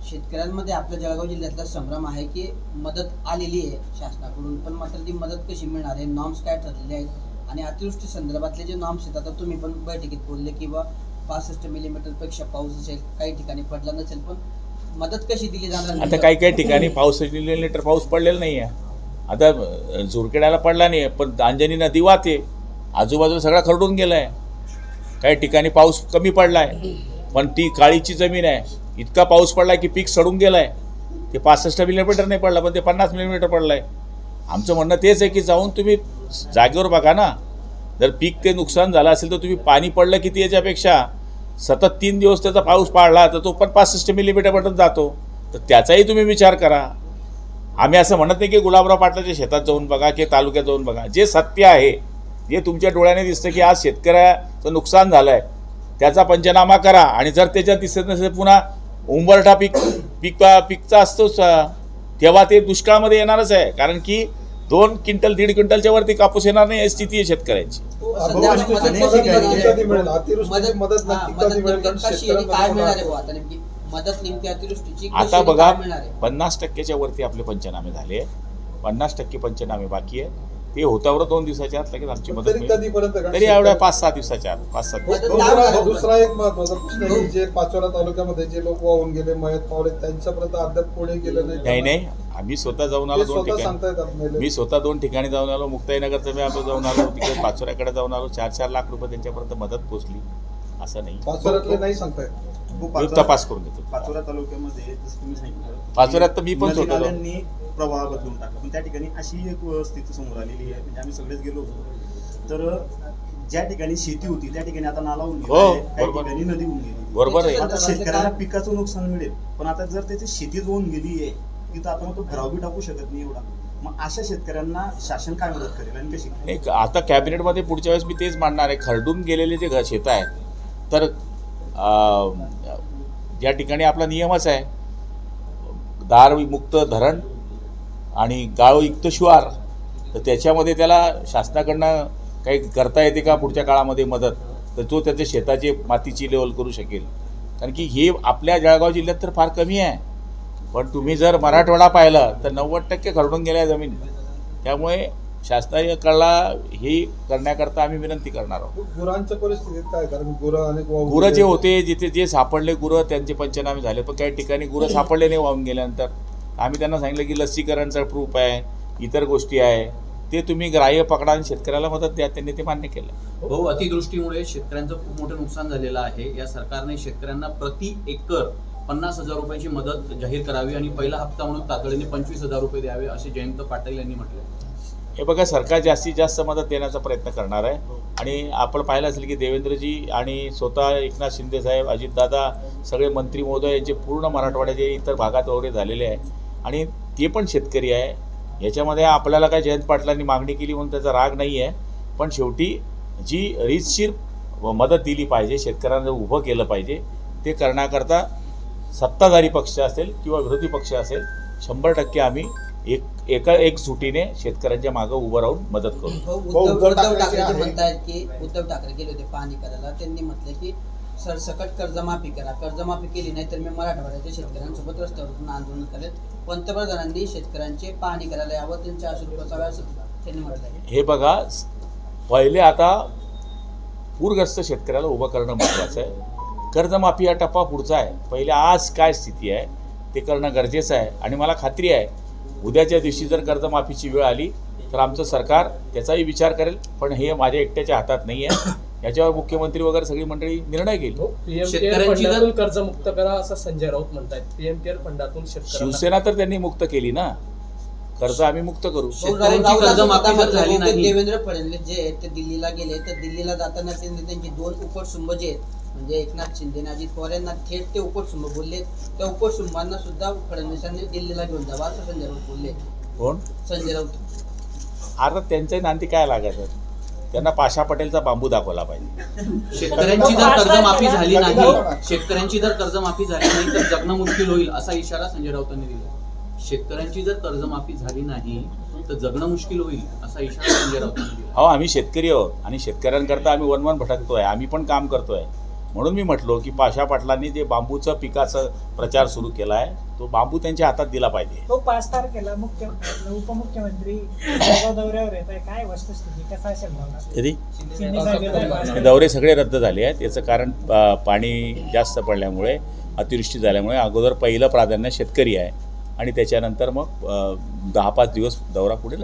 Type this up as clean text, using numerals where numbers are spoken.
शेतकऱ्यांमध्ये आपल्या जळगाव जिल्ह्यातला संभ्रम आहे की मदत आलेली आहे शासनाकडून, पण मात्र ती मदत कशी मिळणार आहे, नॉर्म्स काय ठरलेले आहेत आणि अतिवृष्टी संदर्भातले जे नॉर्म्स आहेत, आता तुम्ही पण बैठकीत बोलले की 65 मिलीमीटरपेक्षा पाऊस असेल, काही ठिकाणी पडला नसेल, पण मदत कशी दिली जाणार? आता काही ठिकाणी 65 मिलीमीटर पाऊस पडलेला नाही आहे. आता झुरखेड्याला पडला नाही आहे, पण अंजनी नदी वाहते, आजूबाजूला सगळा खरडून गेला आहे. काही ठिकाणी पाऊस कमी पडला आहे, पण ती काळीची जमीन आहे, इतका पाऊस पडला की पीक सडून गेलं आहे. ते 65 मिलीमीटर नाही पडलं, पण ते 50 मिलीमीटर पडलं आहे. आमचं म्हणणं तेच आहे की जाऊन तुम्ही जागेवर बघा ना. जर पीक ते नुकसान झालं असेल तर तुम्ही पाणी पडलं किती, याच्यापेक्षा सतत 3 दिवस त्याचा पाऊस पाडला तर तो पण 65 मिलीमीटरपर्यंत जातो. तर त्याचाही तुम्ही विचार करा. आम्ही असं म्हणत नाही की गुलाबराव पाटलाच्या शेतात जाऊन बघा की तालुक्यात जाऊन बघा. जे सत्य आहे, जे तुमच्या डोळ्याने दिसतं की आज शेतकऱ्याचं नुकसान झालं आहे, त्याचा पंचनामा करा. आणि जर त्याच्यात दिसत नसेल, पुन्हा उंबरठा पिकचा असतोच, तेव्हा ते दुष्काळामध्ये येणारच आहे. कारण की 2 क्विंटल 1.5 क्विंटलच्या वरती कापूस येणार नाही, ही स्थिती आहे शेतकऱ्यांची. आता बघा 50% वरती आपले पंचनामे झाले, 50% पंचनामे बाकी आहे. ते होतावर 2 दिवसाच्या आत लगेच आमची मदत मिळेल. तरी एवढ्या 5-6 दिवसाच्या आत, 5-7 दिवस. दुसरा एक महत्वाचा प्रश्न आहे, जे पाचोरा तालुक्यामध्ये जे लोक वाहून गेले, मयत पावले, त्यांच्यापर्यंत अद्याप कोणी गेलं नाही. आम्ही स्वतः जाऊन आलो 2 ठिकाणी. मी स्वतः 2 ठिकाणी जाऊन आलो. मुक्ताईनगरचं मी आपण जाऊन आलो, तिकडे पाचोऱ्याकडे जाऊन आलो. 4-4 लाख रुपये त्यांच्यापर्यंत मदत पोहोचली. असं नाही, पाचोऱ्यातले नाही सांगताय, तपास करून घेतो. पाचोरा तालुक्यामध्ये जसं तुम्ही सांगितलं, पाचोऱ्यात तर मी पण होतो. प्रवाह बदलून टाकला, पण त्या ठिकाणी अशी एक स्थिती समोर आलेली आहे. म्हणजे आम्ही सगळेच गेलो होतो, तर ज्या ठिकाणी शेती होती त्या ठिकाणी आता नाला होऊन गेला, काही ठिकाणी नदी होऊन गेली. बरोबर आहे. आता शेतकऱ्याला पिकाचं नुकसान मिळेल, पण आता जर त्याची शेती होऊन गेली आहे तिथं आपण तो भराव बी टाकू शकत नाही एवढा. मग अशा शेतकऱ्यांना शासन काय मदत करेल आणि कशी? आता कॅबिनेटमध्ये पुढच्या वेळेस मी तेच मांडणार आहे. खरडून गेलेले जे शेत आहेत, तर ज्या ठिकाणी आपला नियमच आहे, दारमुक्त धरण आणि गाळयुक्त शिवार, तर त्याच्यामध्ये त्याला शासनाकडनं काही करता येते का पुढच्या काळामध्ये मदत, तर तो त्याच्या शेताची मातीची लेवल करू शकेल. कारण की हे आपल्या जळगाव जिल्ह्यात तर फार कमी आहे, पण तुम्ही जर मराठवाडा पाहिला तर 90% खरडून गेल्या जमीन. त्यामुळे शासनाच्या कळला हे करण्याकरता आम्ही विनंती करणार आहोत. गुरांच्या परिस्थितीत काय, कारण गुरं जे होते, जिथे जे सापडले गुरं, त्यांचे पंचनामे झाले, पण काही ठिकाणी गुरं सापडले नाही वाहून गेल्यानंतर. आम्ही त्यांना सांगितलं की लसीकरणचा प्रूफ आहे, इतर गोष्टी आहे, ते तुम्ही ग्राह्य पकडा आणि शेतकऱ्याला मदत द्या. त्यांनी ते मान्य केलं. हो, अतिवृष्टीमुळे शेतकऱ्यांचं खूप मोठं नुकसान झालेलं आहे. या सरकारने शेतकऱ्यांना प्रति एकर 50,000 रुपयाची मदत जाहीर करावी आणि पहिला हप्ता म्हणून तातडीने 25,000 रुपये द्यावे, असे जयंत पाटील यांनी म्हटले. हे बघा, सरकार जास्तीत जास्त मदत देण्याचा प्रयत्न करणार आहे. आणि आपण पाहिलं असेल की देवेंद्रजी आणि स्वतः एकनाथ शिंदे साहेब, अजितदादा, सगळे मंत्री महोदय यांचे पूर्ण मराठवाड्याचे इतर भागात वगैरे झालेले आहे आणि ते पण शेतकरी आहे. याच्यामध्ये आपल्याला काय जयंत पाटलांनी मागणी केली म्हणून त्याचा राग नाही आहे, पण शेवटी जी रीतशीर मदत दिली पाहिजे, शेतकऱ्यांना उभं केलं पाहिजे, ते करण्याकरता सत्ताधारी पक्ष असेल किंवा विरोधी पक्ष असेल, 100% आम्ही एक सुटीने शेतकऱ्यांच्या मागे उभं राहून मदत करू. उद्धव ठाकरे म्हणतायत की उद्धव ठाकरे गेले होते पाहणी करायला, त्यांनी म्हटलं की सरसकट कर्जमाफी करा, कर्जमाफी केली नाही तर मी मराठवाड्याच्या शेतकऱ्यांसोबत रस्त्यावरून आंदोलन करेल. पंतप्रधानांनी शेतकऱ्यांची पाहणी करायला यावं, त्यांचे अश्रू बसावे असं त्यांनी म्हटलं. हे बघा, पहिले आता पूरग्रस्त शेतकऱ्याला उभं करणं महत्त्वाचं आहे. कर्जमाफी हा टप्पा पुढचा आहे. पहिले आज काय स्थिती आहे ते करणं गरजेचं आहे. आणि मला खात्री आहे उद्याच्या दिवशी जर कर्जमाफीची वेळ आली तर आमचं सरकार त्याचाही विचार करेल, पण हे माझ्या एकट्याच्या हातात नाही आहे. याच्यावर मुख्यमंत्री वगैरे सगळी मंडळी निर्णय घेईल. शेतकऱ्यांची कर्जमुक्त करा असं संजय राऊत म्हणतात. पीएम केअर फंडातून शिवसेना तर त्यांनी मुक्त केली ना, कर्ज आम्ही मुक्त करू. देवेंद्र फडणवीस जे आहेत ते दिल्लीला गेले, तर दिल्लीला जाताना त्यांची 2 उपसुंभ जे आहेत, म्हणजे एकनाथ शिंदे आणि अजित पवार यांना थेट ते उपसुंभ बोलले. त्या उपसुंभांना सुद्धा फडणवीसांनी दिल्लीला घेऊन जावं असं संजय राऊत बोलले. कोण? संजय राऊत. आता त्यांच्या नांदी काय लागायचं, त्यांना पाशा पटेलचा बांबू दाखवला पाहिजे. शेतकऱ्यांची जर कर्जमाफी झाली नाही तर जगणं मुश्किल होईल असा इशारा संजय राऊतांनी दिला. शेतकऱ्यांची जर कर्जमाफी झाली नाही तर जगणं मुश्किल होईल असा इशारा संजय राऊतांनी दिला. हो, आम्ही शेतकरी आहोत आणि शेतकऱ्यांकरता आम्ही वन भटकतोय, आम्ही पण काम करतोय. म्हणून मी म्हटलो की पाशा पाटलांनी जे बांबूचं पिकाचा प्रचार सुरू केला आहे तो बांबू त्यांच्या हातात दिला पाहिजे. तो 5 तारखेला उपमुख्यमंत्री जळगाव दौऱ्यावर येत आहे, काय वस्तुस्थिती, कसा असेल दौरा? कधी शिंदे साहेब येत आहेत. हे दौरे सगळे रद्द झाले आहेत. याचं कारण पाणी जास्त पडल्यामुळे, अतिवृष्टी झाल्यामुळे अगोदर पहिलं प्राधान्य शेतकरी आहे आणि त्याच्यानंतर मग 10-5 दिवस दौरा पुढे